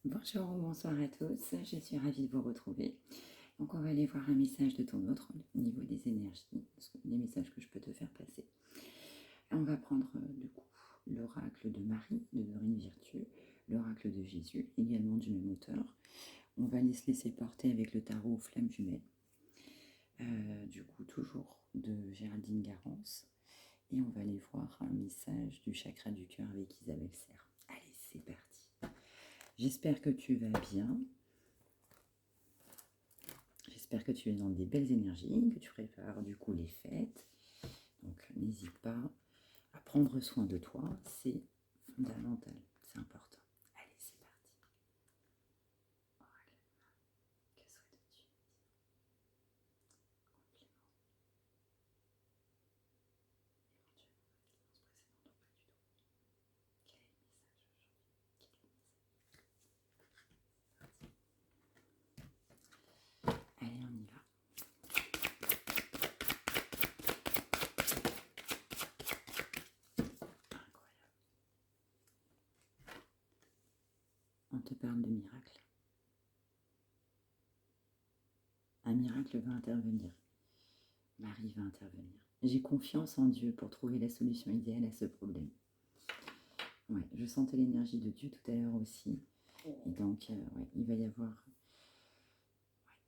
Bonjour ou bonsoir à tous, je suis ravie de vous retrouver. Donc on va aller voir un message de ton autre au niveau des énergies, les messages que je peux te faire passer. On va prendre du coup l'oracle de Marie, de Dorine Virtue, l'oracle de Jésus, également du même auteur. On va se laisser porter avec le tarot aux flammes jumelles, du coup toujours de Géraldine Garance. Et on va aller voir un message du chakra du cœur avec Isabelle Serre. Allez, c'est parti. J'espère que tu vas bien. J'espère que tu es dans des belles énergies, que tu prépares du coup les fêtes. Donc n'hésite pas à prendre soin de toi, c'est fondamental, c'est important. Allez, c'est parti. Oracle, que souhaites-tu? Complément, éventuellement. Quel est le message aujourd'hui? Quel est le message? Allez, on y va. Incroyable. On te parle de miracle. Un miracle va intervenir. Marie va intervenir. J'ai confiance en Dieu pour trouver la solution idéale à ce problème. Ouais, je sentais l'énergie de Dieu tout à l'heure aussi. Et donc, ouais, il va y avoir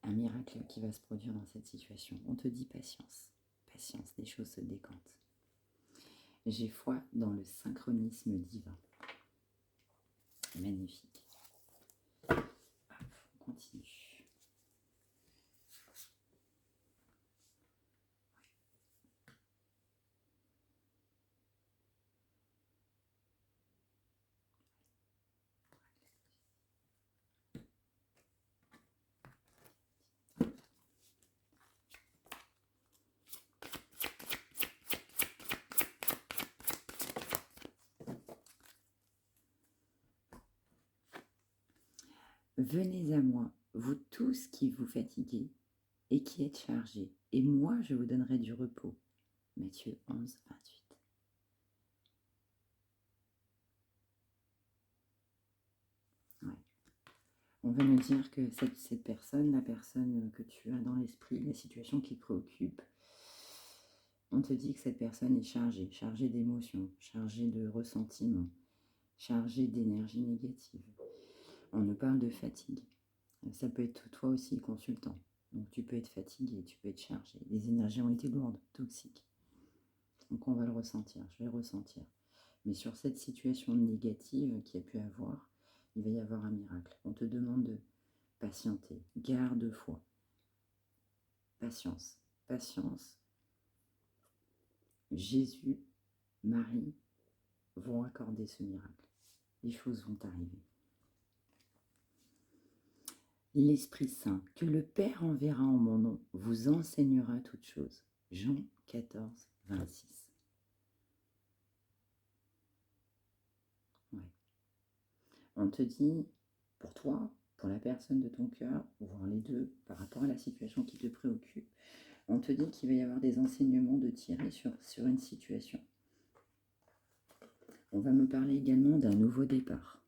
un miracle qui va se produire dans cette situation. On te dit patience. Patience, les choses se décantent. J'ai foi dans le synchronisme divin. Magnifique. Hop, on continue. Venez à moi, vous tous qui vous fatiguez et qui êtes chargés, et moi je vous donnerai du repos. Matthieu 11, 28. Ouais. On va me dire que cette personne, la personne que tu as dans l'esprit, la situation qui te préoccupe, on te dit que cette personne est chargée d'émotions, chargée de ressentiments, chargée d'énergie négative. On nous parle de fatigue. Ça peut être toi aussi consultant. Donc tu peux être fatigué, tu peux être chargé. Les énergies ont été lourdes, toxiques. Donc on va le ressentir, je vais le ressentir. Mais sur cette situation négative qu'il y a pu avoir, il va y avoir un miracle. On te demande de patienter, garde foi. Patience, patience. Jésus, Marie vont accorder ce miracle. Les choses vont arriver. L'Esprit Saint, que le Père enverra en mon nom, vous enseignera toutes choses. Jean 14, 26. Ouais. On te dit, pour toi, pour la personne de ton cœur, voire les deux, par rapport à la situation qui te préoccupe, on te dit qu'il va y avoir des enseignements de tirer sur une situation. On va me parler également d'un nouveau départ.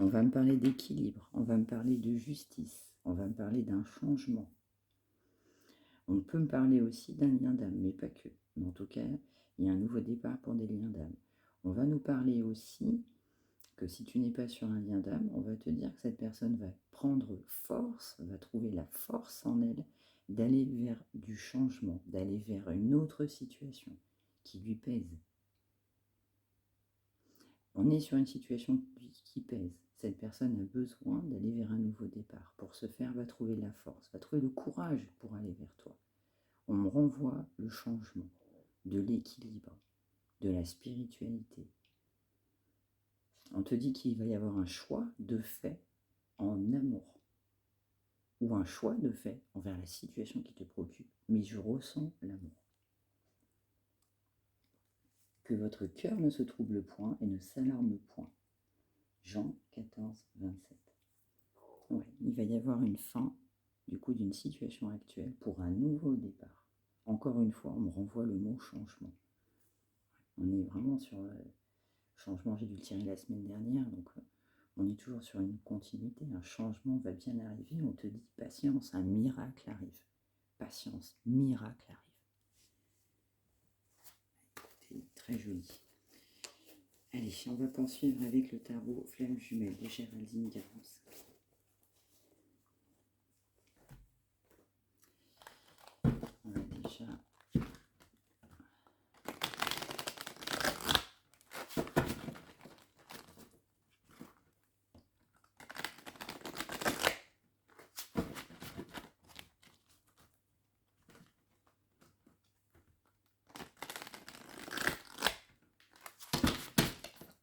On va me parler d'équilibre, on va me parler de justice, on va me parler d'un changement. On peut me parler aussi d'un lien d'âme, mais pas que. Mais en tout cas, il y a un nouveau départ pour des liens d'âme. On va nous parler aussi que si tu n'es pas sur un lien d'âme, on va te dire que cette personne va prendre force, va trouver la force en elle d'aller vers du changement, d'aller vers une autre situation qui lui pèse. On est sur une situation qui pèse. Cette personne a besoin d'aller vers un nouveau départ. Pour ce faire, va trouver la force, va trouver le courage pour aller vers toi. On me renvoie le changement, de l'équilibre, de la spiritualité. On te dit qu'il va y avoir un choix de fait en amour, ou un choix de fait envers la situation qui te préoccupe, mais je ressens l'amour. Que votre cœur ne se trouble point et ne s'alarme point. Jean 14, 27. Ouais, il va y avoir une fin, du coup, d'une situation actuelle pour un nouveau départ. Encore une fois, on me renvoie le mot changement. On est vraiment sur changement, j'ai dû le tirer la semaine dernière, donc On est toujours sur une continuité, un changement va bien arriver. On te dit patience, un miracle arrive. Patience, miracle arrive. C'est très joli. Allez, on va poursuivre avec le tarot Flamme Jumelle de Géraldine Garance. On va déjà...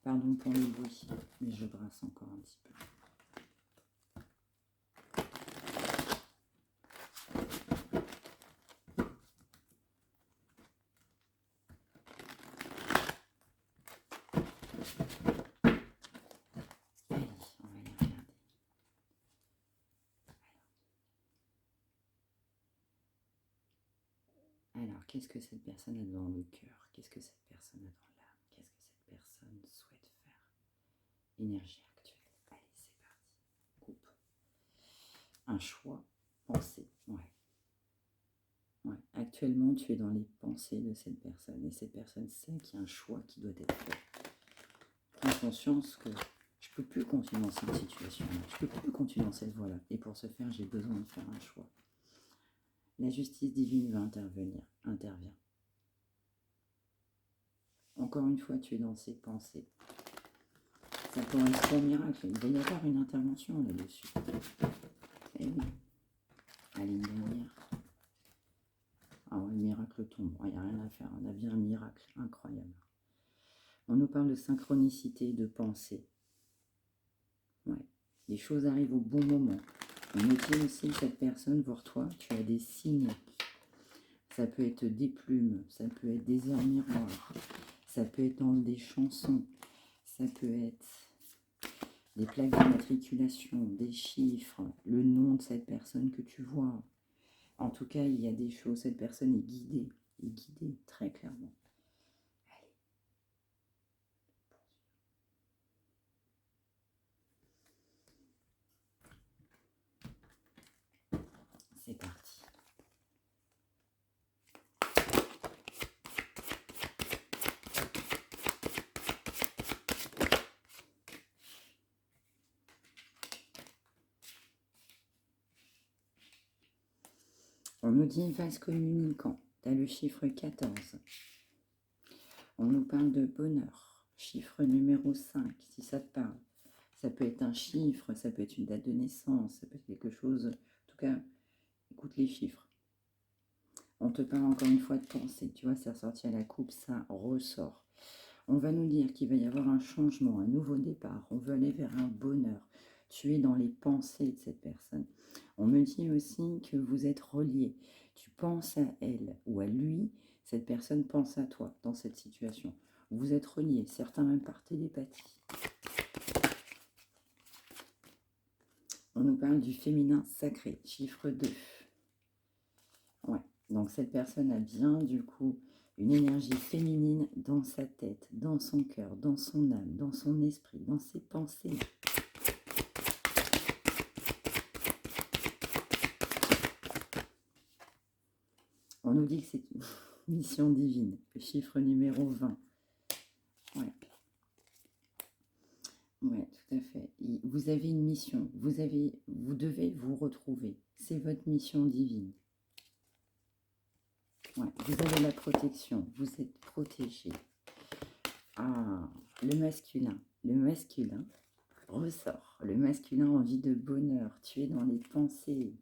Pardon pour le bruit, mais je brasse encore un petit peu. Allez, on va les regarder. Alors, qu'est-ce que cette personne a dans le cœur? Qu'est-ce que cette personne a dans l'âme? Qu'est-ce que cette personne souhaite faire? Énergie actuelle. Allez, c'est parti. Coupe. Un choix, pensée. Ouais. Ouais. Actuellement, tu es dans les pensées de cette personne. Et cette personne sait qu'il y a un choix qui doit être fait. Prends conscience que je ne peux plus continuer dans cette situation-là. Je ne peux plus continuer dans cette voie-là. Et pour ce faire, j'ai besoin de faire un choix. La justice divine va intervenir. Intervient. Encore une fois, tu es dans ces pensées. Ça correspond au miracle. Il va y avoir une intervention là-dessus. Eh oui. Allez, une dernière. Ah ouais, le miracle tombe. Il n'y a rien à faire. On a bien un miracle incroyable. On nous parle de synchronicité, de pensée. Ouais. Les choses arrivent au bon moment. On nous dit aussi que cette personne, pour toi, tu as des signes. Ça peut être des plumes, ça peut être des heures miroirs, ça peut être dans des chansons, ça peut être des plaques d'immatriculation, des chiffres, le nom de cette personne que tu vois. En tout cas, il y a des choses, cette personne est guidée très clairement. Allez. C'est parti. On nous dit vase communicant, tu as le chiffre 14. On nous parle de bonheur, chiffre numéro 5, si ça te parle. Ça peut être un chiffre, ça peut être une date de naissance, ça peut être quelque chose. En tout cas, écoute les chiffres. On te parle encore une fois de pensée. Tu vois, c'est ressorti à la coupe, ça ressort. On va nous dire qu'il va y avoir un changement, un nouveau départ. On veut aller vers un bonheur. Tu es dans les pensées de cette personne. On me dit aussi que vous êtes reliés. Tu penses à elle ou à lui. Cette personne pense à toi dans cette situation. Vous êtes reliés, certains même par télépathie. On nous parle du féminin sacré, chiffre 2. Ouais, donc cette personne a bien du coup une énergie féminine dans sa tête, dans son cœur, dans son âme, dans son esprit, dans ses pensées. On nous dit que c'est une mission divine, le chiffre numéro 20. Ouais. Ouais, tout à fait. Vous avez une mission, vous devez vous retrouver. C'est votre mission divine. Ouais, vous avez la protection, vous êtes protégé. Ah, le masculin ressort. Le masculin a envie de bonheur, tu es dans les pensées.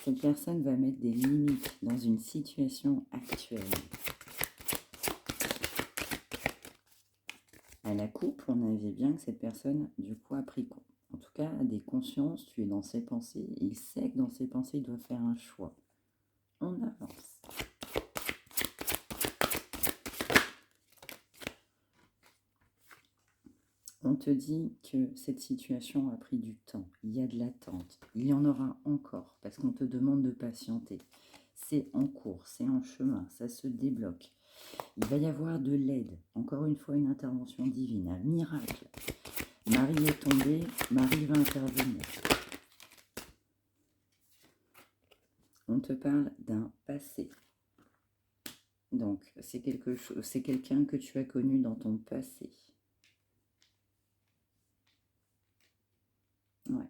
Cette personne va mettre des limites dans une situation actuelle. À la coupe, on avait bien que cette personne, du coup, a pris, en tout cas, a des consciences, tu es dans ses pensées, il sait que dans ses pensées, il doit faire un choix. On avance. On te dit que cette situation a pris du temps, il y a de l'attente, il y en aura encore, parce qu'on te demande de patienter. C'est en cours, c'est en chemin, ça se débloque. Il va y avoir de l'aide, encore une fois une intervention divine, un miracle. Marie est tombée, Marie va intervenir. On te parle d'un passé. Donc, c'est quelqu'un que tu as connu dans ton passé. Ouais.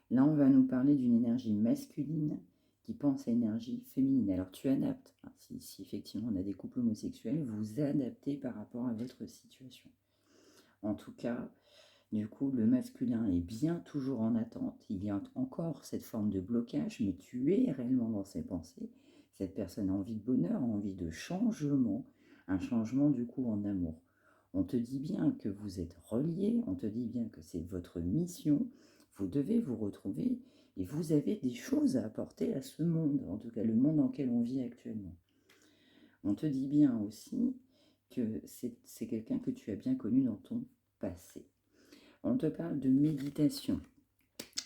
Là, on va nous parler d'une énergie masculine qui pense à énergie féminine. Alors, tu adaptes. Hein, si effectivement on a des couples homosexuels, vous adaptez par rapport à votre situation. En tout cas, du coup, le masculin est bien toujours en attente. Il y a encore cette forme de blocage, mais tu es réellement dans ses pensées. Cette personne a envie de bonheur, a envie de changement, un changement du coup en amour. On te dit bien que vous êtes reliés, on te dit bien que c'est votre mission, vous devez vous retrouver et vous avez des choses à apporter à ce monde, en tout cas le monde dans lequel on vit actuellement. On te dit bien aussi que c'est quelqu'un que tu as bien connu dans ton passé. On te parle de méditation.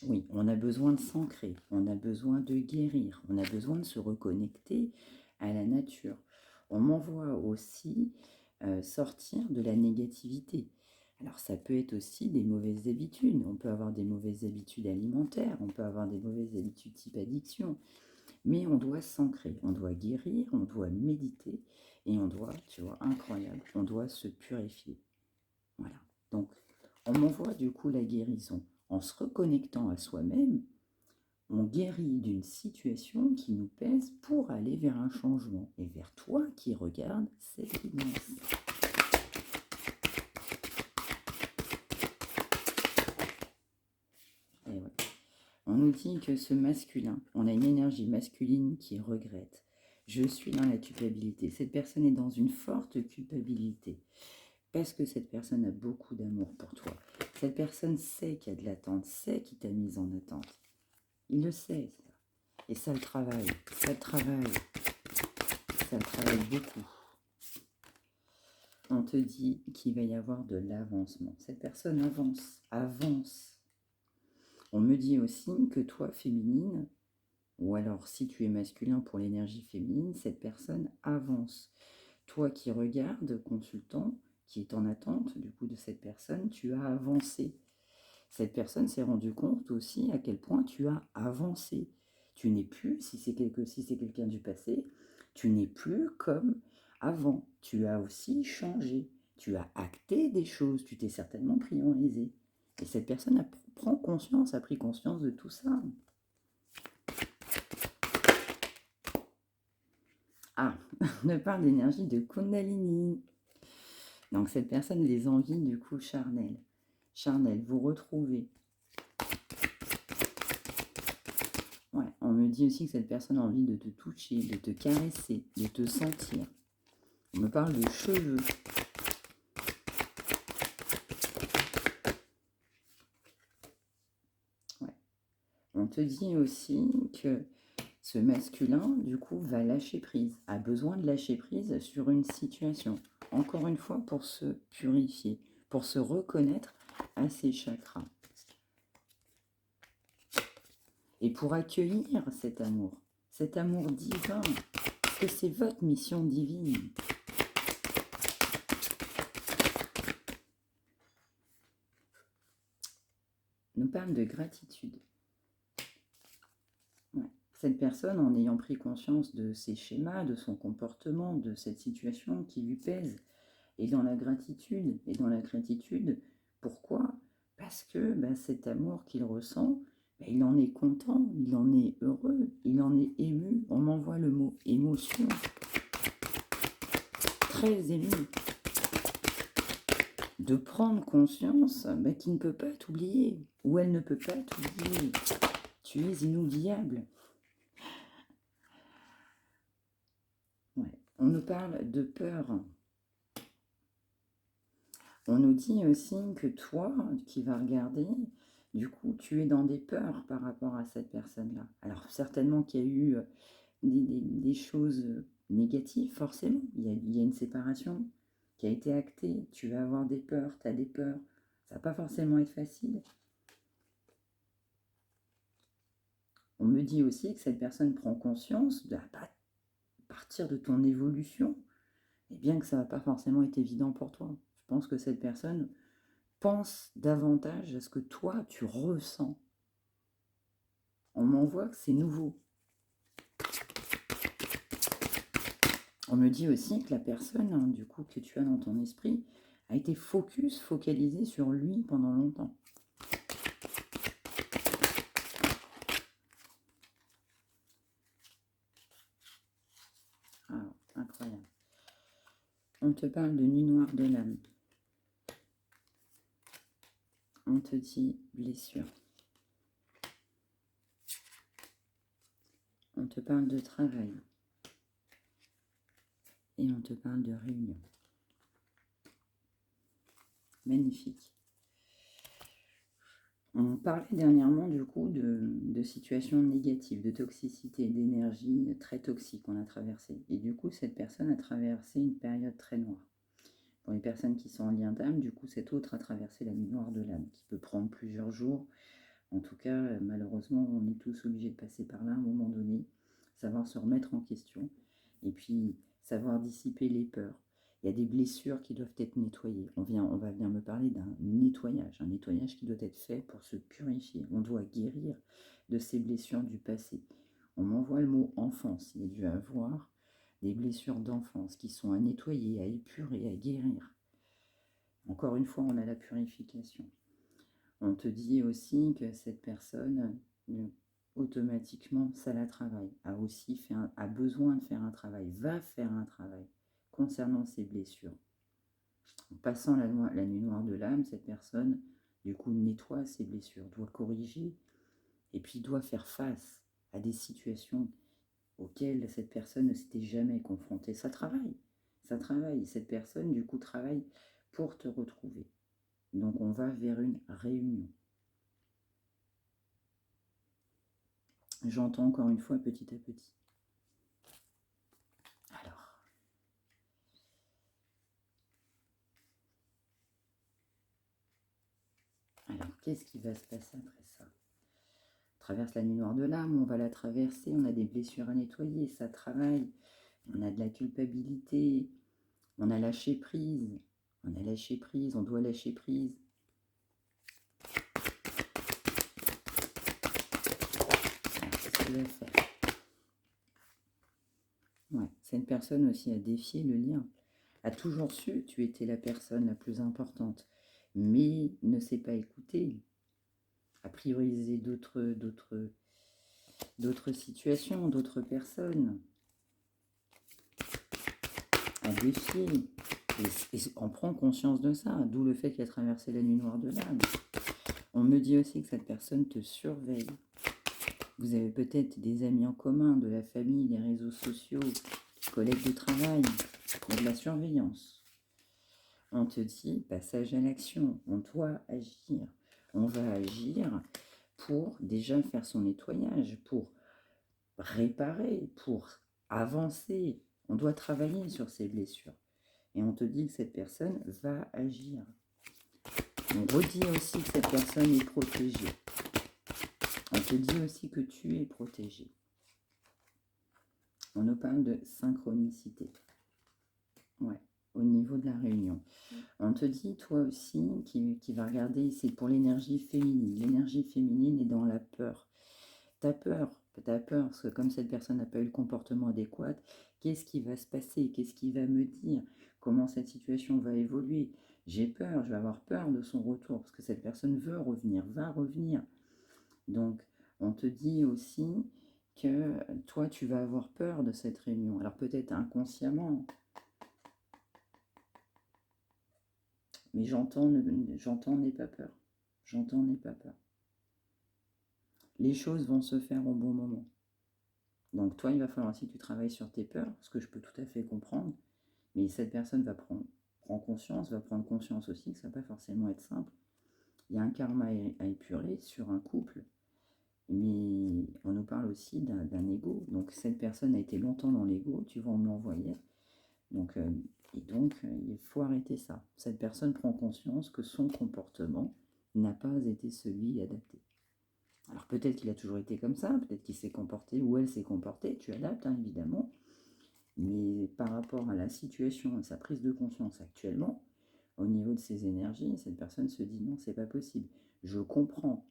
Oui, on a besoin de s'ancrer, on a besoin de guérir, on a besoin de se reconnecter à la nature. On m'envoie aussi sortir de la négativité. Alors ça peut être aussi des mauvaises habitudes. On peut avoir des mauvaises habitudes alimentaires, on peut avoir des mauvaises habitudes type addiction. Mais on doit s'ancrer, on doit guérir, on doit méditer et on doit, tu vois, incroyable, on doit se purifier. Voilà. Donc, on m'envoie du coup la guérison. En se reconnectant à soi-même, on guérit d'une situation qui nous pèse pour aller vers un changement. Et vers toi qui regarde cette immense. Et ouais. On nous dit que ce masculin, on a une énergie masculine qui regrette. Je suis dans la culpabilité. Cette personne est dans une forte culpabilité. Parce que cette personne a beaucoup d'amour pour toi. Cette personne sait qu'il y a de l'attente, sait qu'il t'a mise en attente. Il le sait, ça. Et ça le travaille, ça le travaille beaucoup. On te dit qu'il va y avoir de l'avancement. Cette personne avance. On me dit aussi que toi, féminine, ou alors si tu es masculin pour l'énergie féminine, cette personne avance. Toi qui regardes, consultant, qui est en attente du coup de cette personne, tu as avancé. Cette personne s'est rendue compte aussi à quel point tu as avancé. Tu n'es plus, si c'est quelqu'un du passé, tu n'es plus comme avant. Tu as aussi changé. Tu as acté des choses. Tu t'es certainement priorisé. Et cette personne a pris conscience de tout ça. Ah, on ne parle d'énergie de Kundalini. Donc cette personne, les envies du coup charnelles. Charnel, vous retrouvez. Ouais, on me dit aussi que cette personne a envie de te toucher, de te caresser, de te sentir. On me parle de cheveux. Ouais. On te dit aussi que ce masculin, du coup, va lâcher prise, a besoin de lâcher prise sur une situation. Encore une fois, pour se purifier, pour se reconnaître à ses chakras. Et pour accueillir cet amour divin, parce que c'est votre mission divine. Nous parle de gratitude. Ouais. Cette personne, en ayant pris conscience de ses schémas, de son comportement, de cette situation qui lui pèse, est dans la gratitude. Et dans la gratitude, pourquoi? Parce que cet amour qu'il ressent, il en est content, il en est heureux, il en est ému. On m'envoie le mot émotion. Très ému. De prendre conscience qu'il ne peut pas t'oublier, ou elle ne peut pas t'oublier. Tu es inoubliable. Ouais. On nous parle de peur. On nous dit aussi que toi, qui vas regarder, du coup, tu es dans des peurs par rapport à cette personne-là. Alors, certainement qu'il y a eu des choses négatives, forcément. Il y a une séparation qui a été actée. Tu vas avoir des peurs, tu as des peurs. Ça va pas forcément être facile. On me dit aussi que cette personne prend conscience de partir de ton évolution, et bien que ça va pas forcément être évident pour toi. Je pense que cette personne pense davantage à ce que toi, tu ressens. On m'envoie que c'est nouveau. On me dit aussi que la personne, hein, du coup, que tu as dans ton esprit, a été focalisée sur lui pendant longtemps. Ah, incroyable. On te parle de nuit noire de l'âme. On te dit blessure. On te parle de travail. Et on te parle de réunion. Magnifique. On parlait dernièrement du coup de situations négatives, de toxicité, d'énergie très toxique qu'on a traversée. Et du coup, cette personne a traversé une période très noire. Pour les personnes qui sont en lien d'âme, du coup, cet autre a traversé la nuit noire de l'âme, qui peut prendre plusieurs jours. En tout cas, malheureusement, on est tous obligés de passer par là à un moment donné, savoir se remettre en question, et puis savoir dissiper les peurs. Il y a des blessures qui doivent être nettoyées. On va venir me parler d'un nettoyage, un nettoyage qui doit être fait pour se purifier. On doit guérir de ces blessures du passé. On m'envoie le mot enfance. Il y a dû avoir des blessures d'enfance qui sont à nettoyer, à épurer, à guérir. Encore une fois, on a la purification. On te dit aussi que cette personne, automatiquement, ça la travaille, a besoin de faire un travail, va faire un travail concernant ses blessures. En passant la nuit noire de l'âme, cette personne, du coup, nettoie ses blessures, doit corriger, et puis doit faire face à des situations auxquelles cette personne ne s'était jamais confrontée. Ça travaille. Cette personne, du coup, travaille pour te retrouver. Donc, on va vers une réunion. J'entends encore une fois petit à petit. Alors, qu'est-ce qui va se passer après ça? On traverse la nuit noire de l'âme, on va la traverser, on a des blessures à nettoyer, ça travaille, on a de la culpabilité, on a lâché prise, on doit lâcher prise. Qu'est-ce qu'il va faire? Ouais, c'est une personne aussi à défier le lien. A toujours su, tu étais la personne la plus importante, mais ne s'est pas écoutée, a priorisé d'autres situations, d'autres personnes, à défier. Et on prend conscience de ça, d'où le fait qu'il a traversé la nuit noire de l'âme. On me dit aussi que cette personne te surveille. Vous avez peut-être des amis en commun, de la famille, des réseaux sociaux, collègues de travail, de la surveillance. On te dit, passage à l'action, on doit agir. On va agir pour déjà faire son nettoyage, pour réparer, pour avancer. On doit travailler sur ces blessures. Et on te dit que cette personne va agir. On redit aussi que cette personne est protégée. On te dit aussi que tu es protégé. On nous parle de synchronicité. Ouais, au niveau de la réunion. On te dit, toi aussi, qui va regarder, c'est pour l'énergie féminine. L'énergie féminine est dans la peur. T'as peur, parce que comme cette personne n'a pas eu le comportement adéquat, qu'est-ce qui va se passer? Qu'est-ce qui va me dire? Comment cette situation va évoluer? J'ai peur, je vais avoir peur de son retour, parce que cette personne veut revenir, va revenir. Donc, on te dit aussi que toi, tu vas avoir peur de cette réunion. Alors peut-être inconsciemment, mais j'entends n'aie pas peur. J'entends n'aie pas peur. Les choses vont se faire au bon moment. Donc toi, il va falloir aussi que tu travailles sur tes peurs, ce que je peux tout à fait comprendre. Mais cette personne va prendre conscience aussi que ça ne va pas forcément être simple. Il y a un karma à épurer sur un couple, mais on nous parle aussi d'un ego. Donc cette personne a été longtemps dans l'ego, tu vas me l'envoyer. Donc, il faut arrêter ça. Cette personne prend conscience que son comportement n'a pas été celui adapté. Alors peut-être qu'il a toujours été comme ça, peut-être qu'il s'est comporté ou elle s'est comportée, tu adaptes hein, évidemment, mais par rapport à la situation et sa prise de conscience actuellement, au niveau de ses énergies, cette personne se dit non, c'est pas possible. Je comprends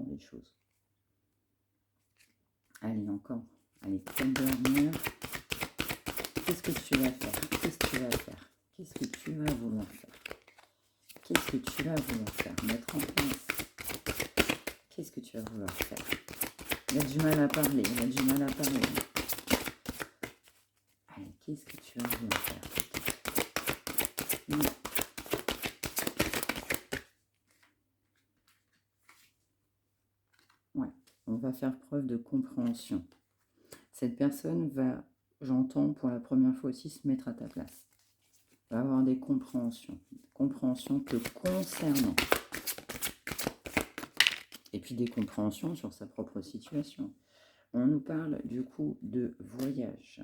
les choses. Allez, encore. Allez, 4 dernières. Qu'est-ce que tu vas faire? Qu'est-ce que tu vas faire? Qu'est-ce que tu vas vouloir faire? Qu'est-ce que tu vas vouloir faire? Mettre en place. Qu'est-ce que tu vas vouloir faire? Il a du mal à parler, il a du mal à parler. Allez, qu'est-ce que tu vas vouloir faire? Ouais, on va faire preuve de compréhension. Cette personne va, j'entends pour la première fois aussi, se mettre à ta place. Va avoir des compréhensions te concernant. Et puis des compréhensions sur sa propre situation. On nous parle du coup de voyage.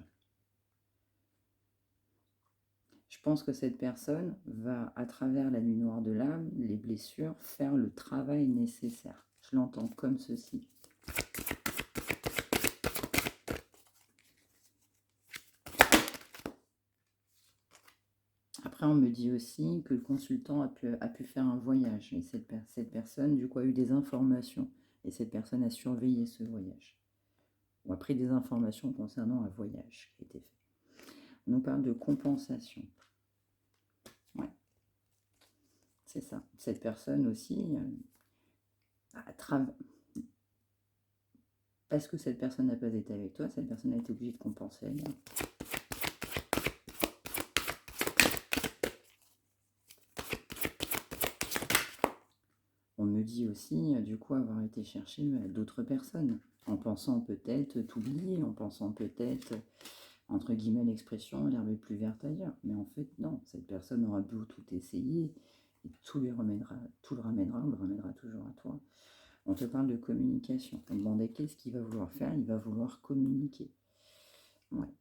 Je pense que cette personne va, à travers la nuit noire de l'âme, les blessures, faire le travail nécessaire. Je l'entends comme ceci. Après, on me dit aussi que le consultant a pu faire un voyage. Et cette personne, du coup, a eu des informations. Et cette personne a surveillé ce voyage. Ou a pris des informations concernant un voyage qui a été fait. On nous parle de compensation. Ouais. C'est ça. Cette personne aussi, parce que cette personne n'a pas été avec toi, cette personne a été obligée de compenser ailleurs. On me dit aussi, du coup, avoir été chercher d'autres personnes, en pensant peut-être t'oublier, en pensant peut-être, entre guillemets, l'expression, l'herbe est plus verte ailleurs. Mais en fait, non, cette personne aura beau tout essayer, et tout le ramènera toujours à toi. On te parle de communication. On te demandait qu'est-ce qu'il va vouloir faire, il va vouloir communiquer. Ouais.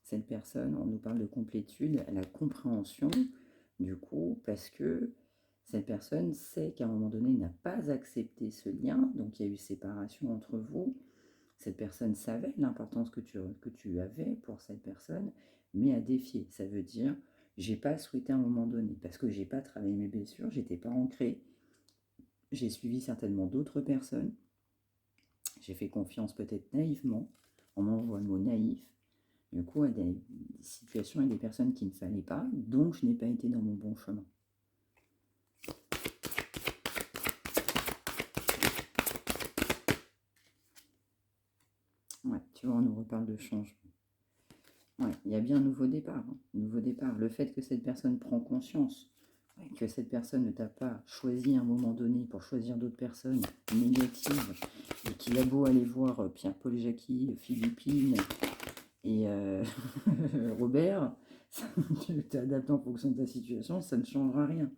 Cette personne, on nous parle de complétude, la compréhension, du coup, parce que cette personne sait qu'à un moment donné, n'a pas accepté ce lien, donc il y a eu séparation entre vous. Cette personne savait l'importance que tu avais pour cette personne, mais a défié. Ça veut dire, j'ai pas souhaité à un moment donné, parce que j'ai pas travaillé mes blessures, j'étais pas ancrée, j'ai suivi certainement d'autres personnes, j'ai fait confiance peut-être naïvement, on m'envoie le mot naïf, du coup, à des situations et des personnes qu'il ne fallait pas, donc je n'ai pas été dans mon bon chemin. Ouais, tu vois, on nous reparle de changement. Ouais, il y a bien un nouveau départ. Nouveau départ. Le fait que cette personne prend conscience, que cette personne ne t'a pas choisi à un moment donné pour choisir d'autres personnes négatives, et qu'il a beau aller voir Pierre-Paul Jacqui, Philippine et Robert, tu t'adaptes en fonction de ta situation, ça ne changera rien.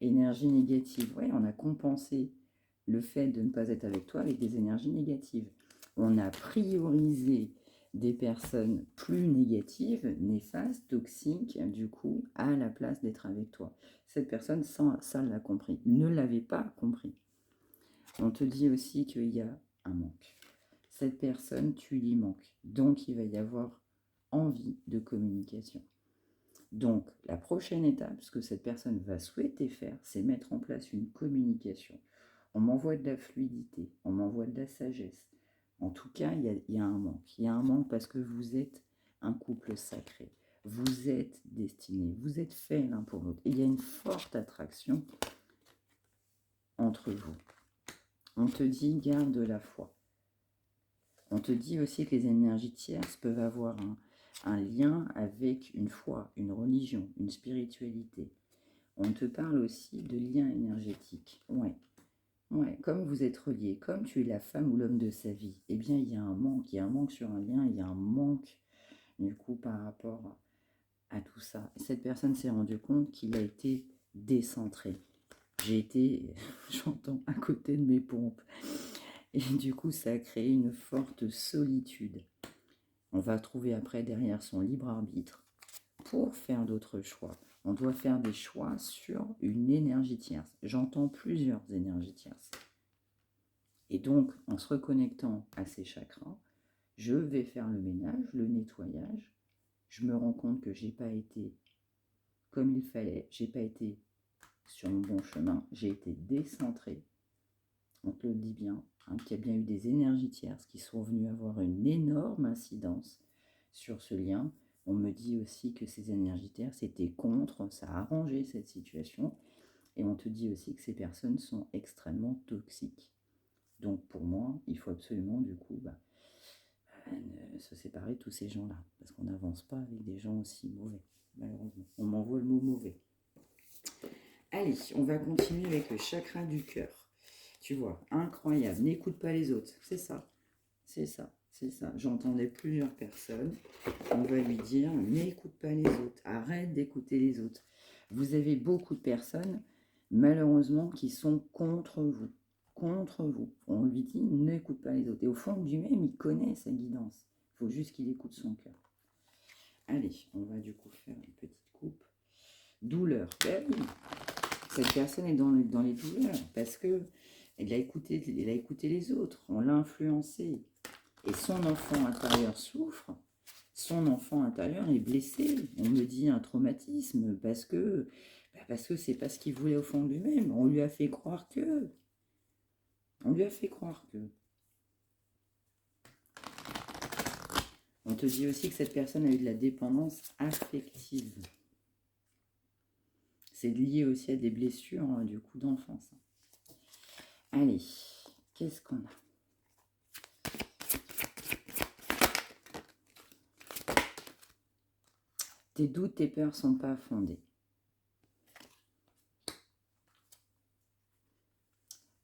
Énergie négative. Ouais, on a compensé le fait de ne pas être avec toi avec des énergies négatives. On a priorisé des personnes plus négatives, néfastes, toxiques, du coup, à la place d'être avec toi. Cette personne, ça l'a compris, ne l'avait pas compris. On te dit aussi qu'il y a un manque. Cette personne, tu lui manques. Donc, il va y avoir envie de communication. Donc, la prochaine étape, ce que cette personne va souhaiter faire, c'est mettre en place une communication. On m'envoie de la fluidité, on m'envoie de la sagesse. En tout cas, il y a un manque. Il y a un manque parce que vous êtes un couple sacré. Vous êtes destinés, vous êtes faits l'un pour l'autre. Et il y a une forte attraction entre vous. On te dit, garde la foi. On te dit aussi que les énergies tierces peuvent avoir un lien avec une foi, une religion, une spiritualité. On te parle aussi de lien énergétique. Ouais. Ouais, comme vous êtes reliés, comme tu es la femme ou l'homme de sa vie, eh bien, il y a un manque sur un lien, il y a un manque, du coup, par rapport à tout ça. Cette personne s'est rendue compte qu'il a été décentré. J'ai été, j'entends, à côté de mes pompes. Et du coup, ça a créé une forte solitude. On va trouver après derrière son libre arbitre pour faire d'autres choix. On doit faire des choix sur une énergie tierce. J'entends plusieurs énergies tierces. Et donc, en se reconnectant à ces chakras, je vais faire le ménage, le nettoyage. Je me rends compte que je n'ai pas été comme il fallait. J'ai pas été sur le bon chemin. J'ai été décentrée. On te le dit bien, hein, qu'il y a bien eu des énergies tierces qui sont venues avoir une énorme incidence sur ce lien. On me dit aussi que ces énergies tierces étaient contre, ça a arrangé cette situation. Et on te dit aussi que ces personnes sont extrêmement toxiques. Donc pour moi, il faut absolument du coup se séparer de tous ces gens-là. Parce qu'on n'avance pas avec des gens aussi mauvais, malheureusement. On m'envoie le mot mauvais. Allez, on va continuer avec le chakra du cœur. Tu vois, incroyable, n'écoute pas les autres. C'est ça, c'est ça, c'est ça. J'entendais plusieurs personnes. On va lui dire, n'écoute pas les autres. Arrête d'écouter les autres. Vous avez beaucoup de personnes, malheureusement, qui sont contre vous. Contre vous. On lui dit, n'écoute pas les autres. Et au fond de lui-même, il connaît sa guidance. Il faut juste qu'il écoute son cœur. Allez, on va du coup faire une petite coupe. Douleur. Ben oui, cette personne est dans les douleurs parce que elle a écouté les autres. On l'a influencé. Et son enfant intérieur souffre. Son enfant intérieur est blessé. On me dit un traumatisme parce que c'est pas ce qu'il voulait au fond de lui-même. On lui a fait croire que. On lui a fait croire que. On te dit aussi que cette personne a eu de la dépendance affective. C'est lié aussi à des blessures, hein, du coup, d'enfance. Allez, qu'est-ce qu'on a? Tes doutes, tes peurs ne sont pas fondés.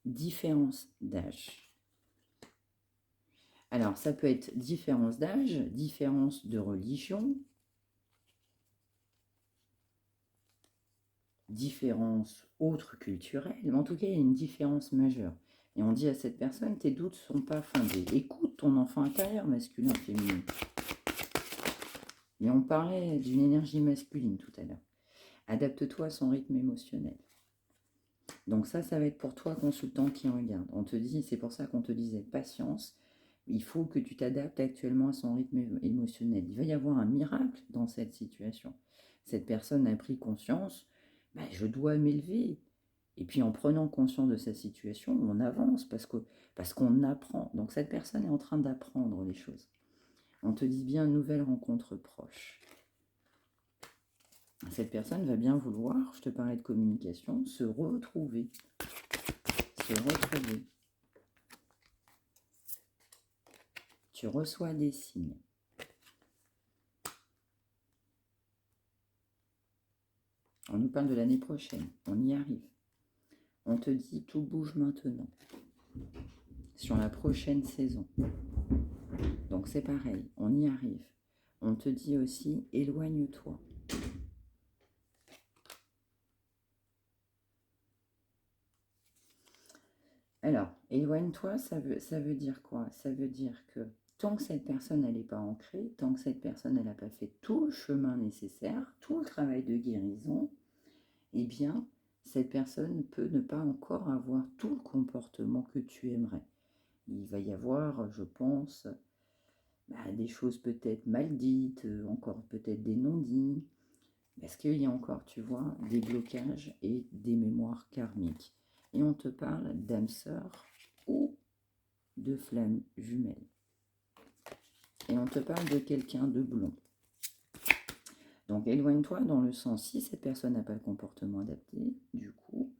Différence d'âge. Alors, ça peut être différence d'âge, différence de religion, différence autre culturelle, mais en tout cas, il y a une différence majeure. Et on dit à cette personne, tes doutes ne sont pas fondés. Écoute ton enfant intérieur, masculin, féminin. Et on parlait d'une énergie masculine tout à l'heure. Adapte-toi à son rythme émotionnel. Donc ça va être pour toi, consultant qui regarde. On te dit, c'est pour ça qu'on te disait patience. Il faut que tu t'adaptes actuellement à son rythme émotionnel. Il va y avoir un miracle dans cette situation. Cette personne a pris conscience, je dois m'élever. Et puis en prenant conscience de sa situation, on avance parce qu'on apprend. Donc cette personne est en train d'apprendre les choses. On te dit bien, nouvelle rencontre proche. Cette personne va bien vouloir, je te parlais de communication, se retrouver. Se retrouver. Tu reçois des signes. On nous parle de l'année prochaine. On y arrive. On te dit tout bouge maintenant. Sur la prochaine saison. Donc c'est pareil. On y arrive. On te dit aussi éloigne-toi. Alors, éloigne-toi, ça veut dire quoi? Ça veut dire que tant que cette personne n'est pas ancrée, tant que cette personne n'a pas fait tout le chemin nécessaire, tout le travail de guérison, eh bien, cette personne peut ne pas encore avoir tout le comportement que tu aimerais. Il va y avoir, je pense, des choses peut-être mal dites, encore peut-être des non-dits, parce qu'il y a encore, tu vois, des blocages et des mémoires karmiques. Et on te parle d'âme sœur ou de flamme jumelle. Et on te parle de quelqu'un de blond. Donc éloigne-toi dans le sens, si cette personne n'a pas le comportement adapté, du coup,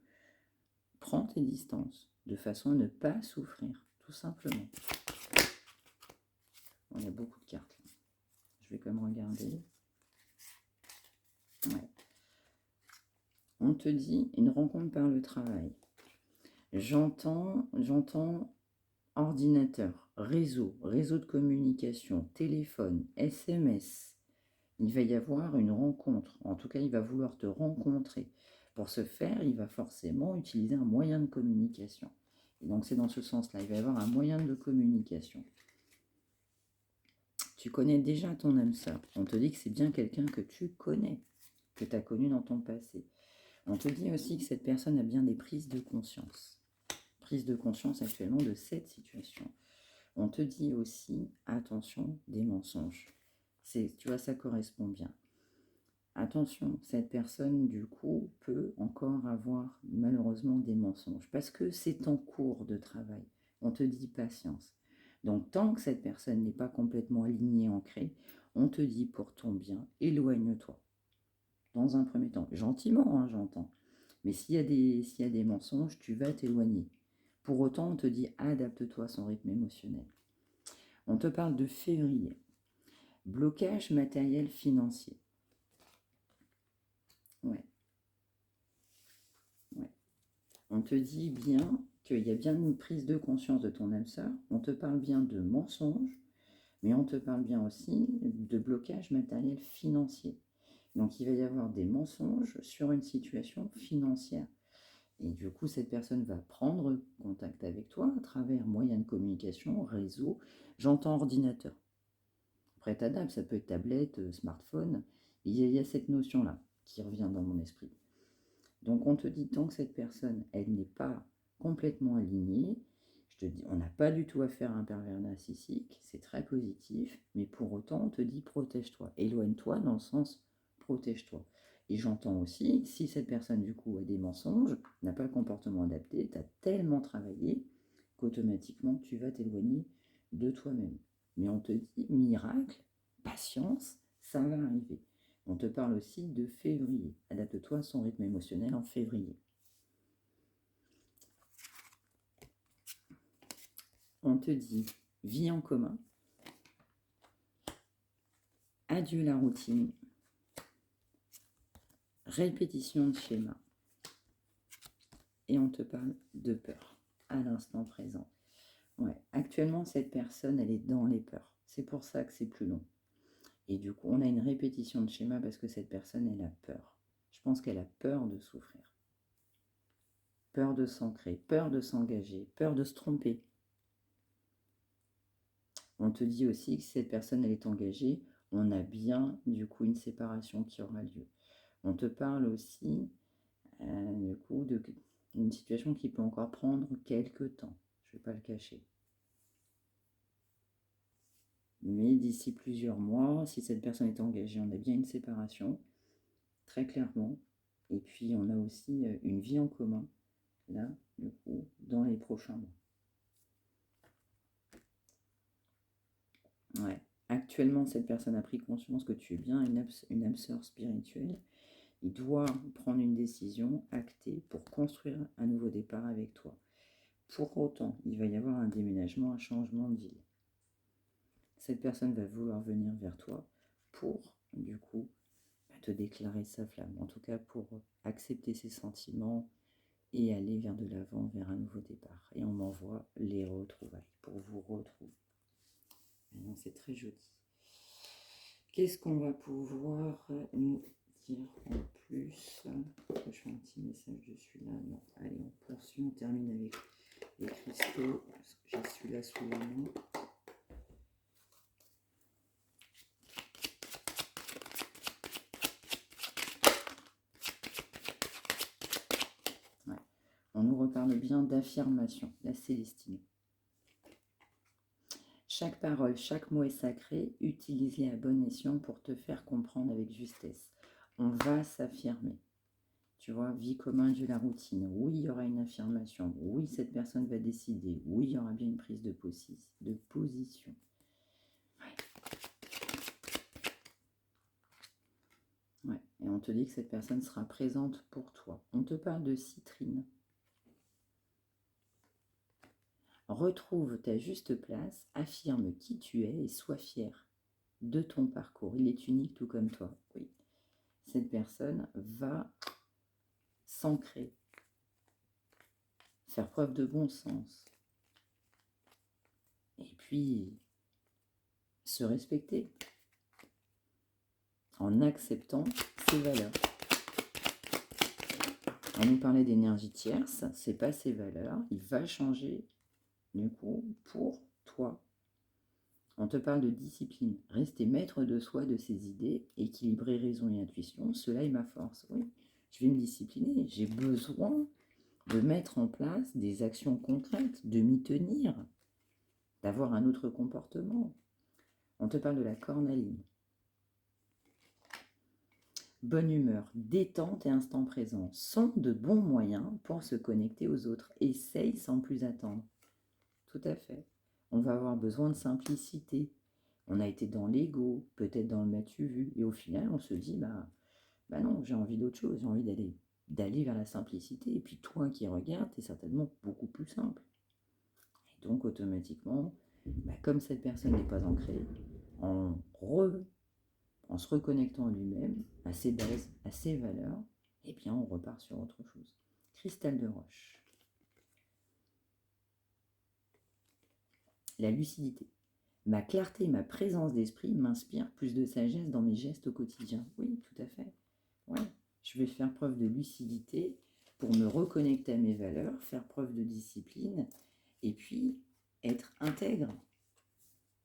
prends tes distances, de façon à ne pas souffrir, tout simplement. On a beaucoup de cartes là. Je vais quand même regarder. Ouais. On te dit une rencontre par le travail. J'entends ordinateur, réseau de communication, téléphone, SMS. Il va y avoir une rencontre. En tout cas, il va vouloir te rencontrer. Pour ce faire, il va forcément utiliser un moyen de communication. Et donc, c'est dans ce sens-là. Il va y avoir un moyen de communication. Tu connais déjà ton âme sœur. On te dit que c'est bien quelqu'un que tu connais, que tu as connu dans ton passé. On te dit aussi que cette personne a bien des prises de conscience. Prise de conscience actuellement de cette situation. On te dit aussi, attention, des mensonges. Tu vois, ça correspond bien. Attention, cette personne, du coup, peut encore avoir malheureusement des mensonges parce que c'est en cours de travail. On te dit patience. Donc, tant que cette personne n'est pas complètement alignée, ancrée, on te dit pour ton bien, éloigne-toi. Dans un premier temps, gentiment, hein, j'entends. Mais s'il y a des mensonges, tu vas t'éloigner. Pour autant, on te dit adapte-toi à son rythme émotionnel. On te parle de février. Blocage matériel financier. Ouais. On te dit bien qu'il y a bien une prise de conscience de ton âme sœur. On te parle bien de mensonges, mais on te parle bien aussi de blocage matériel financier. Donc, il va y avoir des mensonges sur une situation financière. Et du coup, cette personne va prendre contact avec toi à travers moyens de communication, réseau. J'entends ordinateur. Après, t'adaptes, ça peut être tablette, smartphone. Il y a cette notion-là qui revient dans mon esprit. Donc, on te dit, tant que cette personne, elle n'est pas complètement alignée, je te dis, on n'a pas du tout affaire à un pervers narcissique, c'est très positif, mais pour autant, on te dit, protège-toi, éloigne-toi dans le sens, protège-toi. Et j'entends aussi, si cette personne, du coup, a des mensonges, n'a pas le comportement adapté, tu as tellement travaillé qu'automatiquement, tu vas t'éloigner de toi-même. Mais on te dit, miracle, patience, ça va arriver. On te parle aussi de février. Adapte-toi à son rythme émotionnel en février. On te dit vie en commun. Adieu la routine. Répétition de schéma. Et on te parle de peur à l'instant présent. Ouais, actuellement, cette personne, elle est dans les peurs. C'est pour ça que c'est plus long. Et du coup, on a une répétition de schéma parce que cette personne, elle a peur. Je pense qu'elle a peur de souffrir. Peur de s'ancrer, peur de s'engager, peur de se tromper. On te dit aussi que si cette personne elle est engagée, on a bien du coup une séparation qui aura lieu. On te parle aussi du coup d'une situation qui peut encore prendre quelques temps. Je ne vais pas le cacher. Mais d'ici plusieurs mois, si cette personne est engagée, on a bien une séparation, très clairement. Et puis on a aussi une vie en commun, là, du coup, dans les prochains mois. Ouais. Actuellement, cette personne a pris conscience que tu es bien une âme sœur spirituelle. Il doit prendre une décision actée pour construire un nouveau départ avec toi. Pour autant, il va y avoir un déménagement, un changement de vie. Cette personne va vouloir venir vers toi pour, du coup, te déclarer sa flamme. En tout cas, pour accepter ses sentiments et aller vers de l'avant, vers un nouveau départ. Et on m'envoie les retrouvailles pour vous retrouver. C'est très joli. Qu'est-ce qu'on va pouvoir nous dire en plus? Je fais un petit message de celui-là. Non, allez, on poursuit, on termine avec les cristaux. J'ai celui-là sous la main. Ouais. On nous reparle bien d'affirmation, la Célestine. Chaque parole, chaque mot est sacré. Utilise-les à bon escient pour te faire comprendre avec justesse. On va s'affirmer. Tu vois, vie commune de la routine. Oui, il y aura une affirmation. Oui, cette personne va décider. Oui, il y aura bien une prise de position. Ouais. Et on te dit que cette personne sera présente pour toi. On te parle de citrine. Retrouve ta juste place, affirme qui tu es et sois fier de ton parcours. Il est unique tout comme toi. Oui. Cette personne va s'ancrer, faire preuve de bon sens. Et puis, se respecter en acceptant ses valeurs. On nous parlait d'énergie tierce, c'est pas ses valeurs, il va changer du coup pour toi. On te parle de discipline, rester maître de soi, de ses idées, équilibrer raison et intuition, cela est ma force. Oui, je vais me discipliner, j'ai besoin de mettre en place des actions concrètes, de m'y tenir, d'avoir un autre comportement. On te parle de la cornaline. Bonne humeur, détente et instant présent sont de bons moyens pour se connecter aux autres. Essaye sans plus attendre. Tout à fait. On va avoir besoin de simplicité. On a été dans l'ego, peut-être dans le m'as-tu vu, et au final, on se dit, bah non, j'ai envie d'autre chose, j'ai envie d'aller vers la simplicité. Et puis toi qui regardes, c'est certainement beaucoup plus simple. Et donc automatiquement, comme cette personne n'est pas ancrée, en, en se reconnectant à lui-même, à ses bases, à ses valeurs, eh bien on repart sur autre chose. Cristal de roche. La lucidité. Ma clarté et ma présence d'esprit m'inspirent plus de sagesse dans mes gestes au quotidien. Oui, tout à fait. Ouais. Je vais faire preuve de lucidité pour me reconnecter à mes valeurs, faire preuve de discipline et puis être intègre.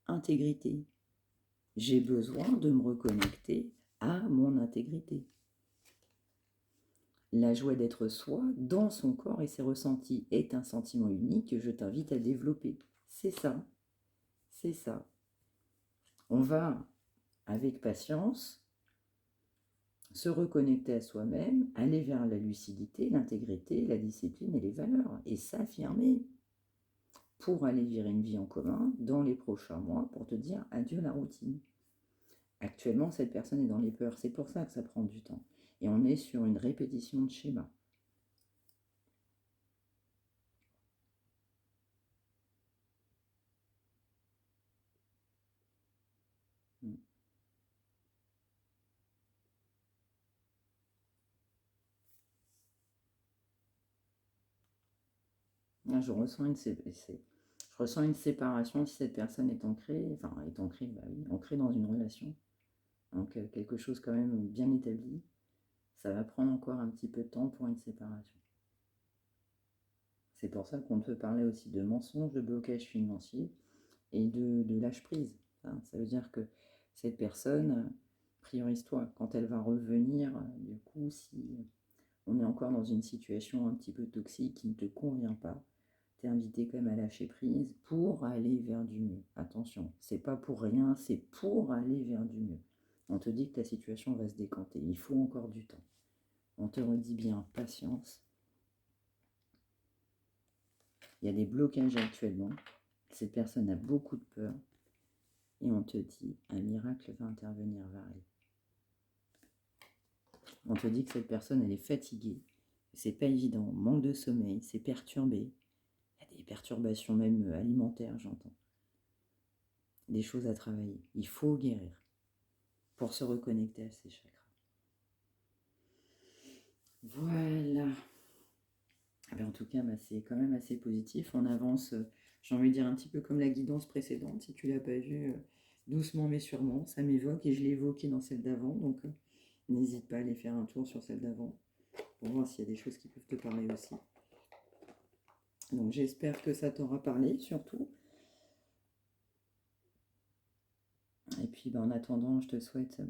Intégrité. J'ai besoin de me reconnecter à mon intégrité. La joie d'être soi dans son corps et ses ressentis est un sentiment unique que je t'invite à développer. C'est ça. C'est ça. On va, avec patience, se reconnecter à soi-même, aller vers la lucidité, l'intégrité, la discipline et les valeurs, et s'affirmer pour aller vivre une vie en commun dans les prochains mois, pour te dire adieu la routine. Actuellement, cette personne est dans les peurs, c'est pour ça que ça prend du temps. Et on est sur une répétition de schéma. Je ressens une séparation si cette personne est ancrée, ancrée dans une relation. Donc quelque chose quand même bien établi. Ça va prendre encore un petit peu de temps pour une séparation. C'est pour ça qu'on peut parler aussi de mensonges, de blocage financier et de lâche prise. Ça veut dire que cette personne, priorise-toi. Quand elle va revenir, du coup, si on est encore dans une situation un petit peu toxique qui ne te convient pas, t'es invité quand même à lâcher prise pour aller vers du mieux. Attention, c'est pas pour rien, c'est pour aller vers du mieux. On te dit que ta situation va se décanter, il faut encore du temps. On te redit bien patience. Il y a des blocages actuellement. Cette personne a beaucoup de peur. Et on te dit, un miracle va intervenir vers elle. On te dit que cette personne, elle est fatiguée. C'est pas évident, manque de sommeil, c'est perturbé. Il y a des perturbations même alimentaires, j'entends. Des choses à travailler. Il faut guérir pour se reconnecter à ses chakras. Voilà. En tout cas, c'est quand même assez positif. On avance, j'ai envie de dire, un petit peu comme la guidance précédente. Si tu ne l'as pas vue, doucement mais sûrement, ça m'évoque et je l'ai évoqué dans celle d'avant. Donc, n'hésite pas à aller faire un tour sur celle d'avant pour voir s'il y a des choses qui peuvent te parler aussi. Donc, j'espère que ça t'aura parlé, surtout. Et puis, en attendant, je te souhaite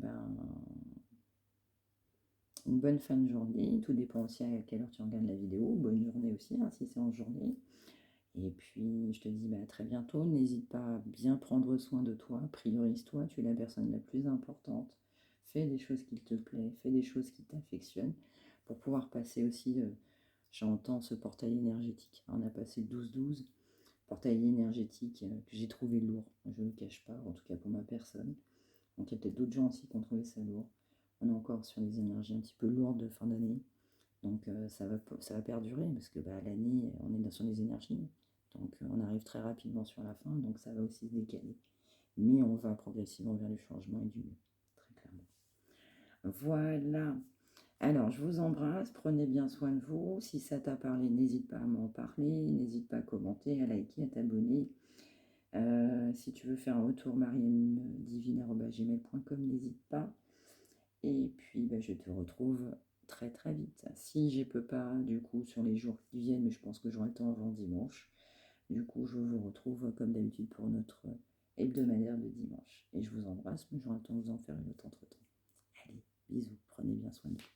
une bonne fin de journée. Tout dépend aussi à quelle heure tu regardes la vidéo. Bonne journée aussi, si c'est en journée. Et puis, je te dis à très bientôt. N'hésite pas à bien prendre soin de toi. Priorise-toi. Tu es la personne la plus importante. Fais des choses qui te plaisent. Fais des choses qui t'affectionnent. Pour pouvoir passer aussi, j'entends ce portail énergétique. On a passé 12-12. Portail énergétique que j'ai trouvé lourd. Je ne le cache pas, en tout cas pour ma personne. Donc il y a peut-être d'autres gens aussi qui ont trouvé ça lourd. On est encore sur des énergies un petit peu lourdes de fin d'année. Donc ça va perdurer parce que l'année, on est sur des énergies. Donc on arrive très rapidement sur la fin, donc ça va aussi se décaler. Mais on va progressivement vers le changement et du mieux, très clairement. Voilà. Alors, je vous embrasse, prenez bien soin de vous. Si ça t'a parlé, n'hésite pas à m'en parler, n'hésite pas à commenter, à liker, à t'abonner. Si tu veux faire un retour, mariamedivine@gmail.com, n'hésite pas. Et puis, je te retrouve très très vite. Si je peux pas, du coup, sur les jours qui viennent, mais je pense que j'aurai le temps avant dimanche, du coup, je vous retrouve comme d'habitude pour notre hebdomadaire de dimanche. Et je vous embrasse, mais j'aurai le temps de vous en faire une autre entre-temps. Allez, bisous, prenez bien soin de vous.